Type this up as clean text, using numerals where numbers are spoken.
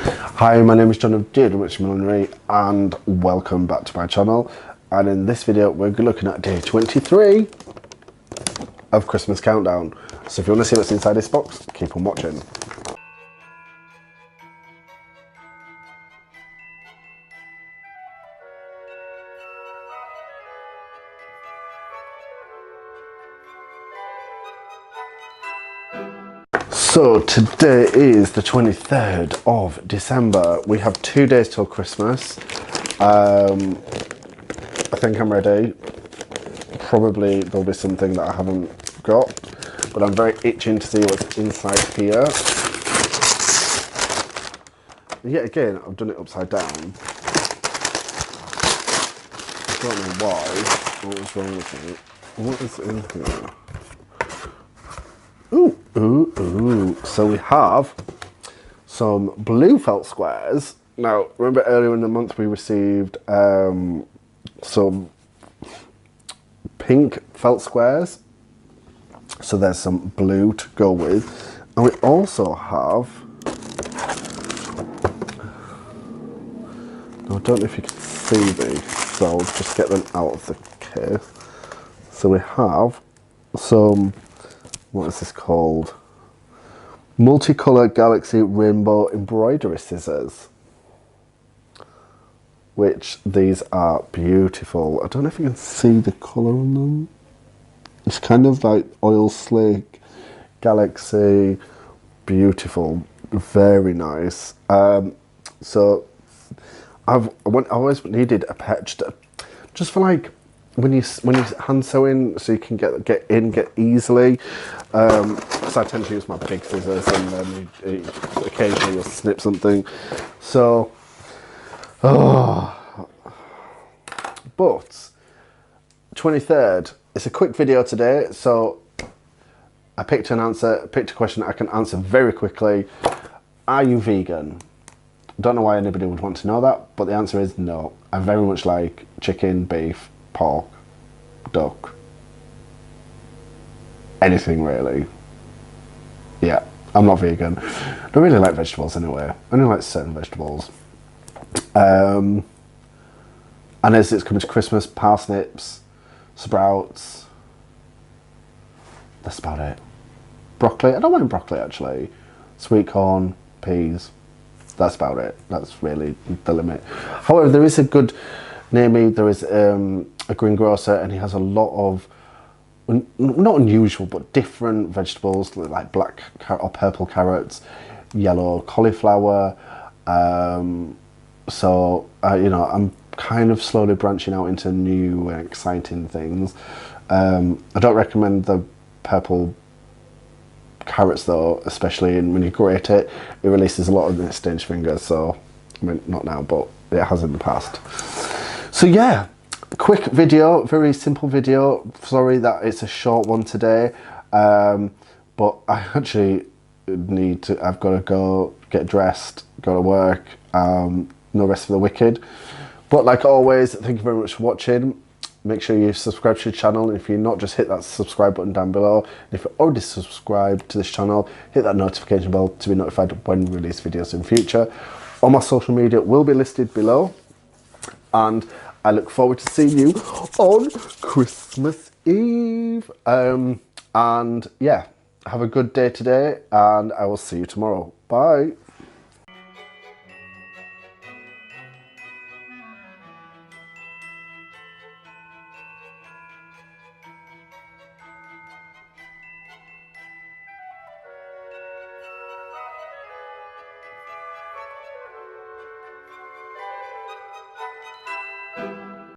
Hi, my name is John of JWH Millinery and welcome back to my channel. And in this video we're looking at day 23 of Christmas Countdown. So if you want to see what's inside this box, keep on watching. So today is the 23rd of December. We have 2 days till Christmas. I think I'm ready. Probably there'll be something that I haven't got, but I'm very itching to see what's inside here. And yet again, I've done it upside down. I don't know why. What was wrong with it? What is in here? Ooh, ooh, ooh. So we have some blue felt squares. Now, remember earlier in the month we received some pink felt squares. So there's some blue to go with. And we also have, I don't know if you can see these, so I'll just get them out of the case. So we have some, what is this called? Multicolour Galaxy Rainbow Embroidery Scissors. Which these are beautiful. I don't know if you can see the colour on them. It's kind of like oil slick, galaxy, beautiful, very nice. So I always needed a patch just for like when you hand sewing, so you can get easily. Because I tend to use my big scissors, and then occasionally you'll snip something. So, but 23rd. It's a quick video today, so I picked a question I can answer very quickly. Are you vegan? Don't know why anybody would want to know that, but the answer is no. I very much like chicken, beef, pork, duck, anything really. Yeah, I'm not vegan. I don't really like vegetables anyway. I only like certain vegetables. And as it's coming to Christmas, parsnips, sprouts, that's about it. Broccoli, I don't mind broccoli actually. Sweet corn, peas, that's about it. That's really the limit. However, there is a good, near me, there is a greengrocer, and he has a lot of, not unusual, but different vegetables, like black or purple carrots, yellow cauliflower. So, you know, I'm kind of slowly branching out into new and exciting things. I don't recommend the purple carrots though, especially when you grate it. It releases a lot of stinged fingers, so, I mean, not now, but it has in the past. So yeah, quick video, very simple video. Sorry that it's a short one today, but I actually I've got to go get dressed, go to work, no rest for the wicked. But like always, thank you very much for watching. Make sure you subscribe to the channel, and if you're not, just hit that subscribe button down below. And if you're already subscribed to this channel, hit that notification bell to be notified when we release videos in future. All my social media will be listed below, and I look forward to seeing you on Christmas Eve. And yeah, have a good day today, and I will see you tomorrow. Bye.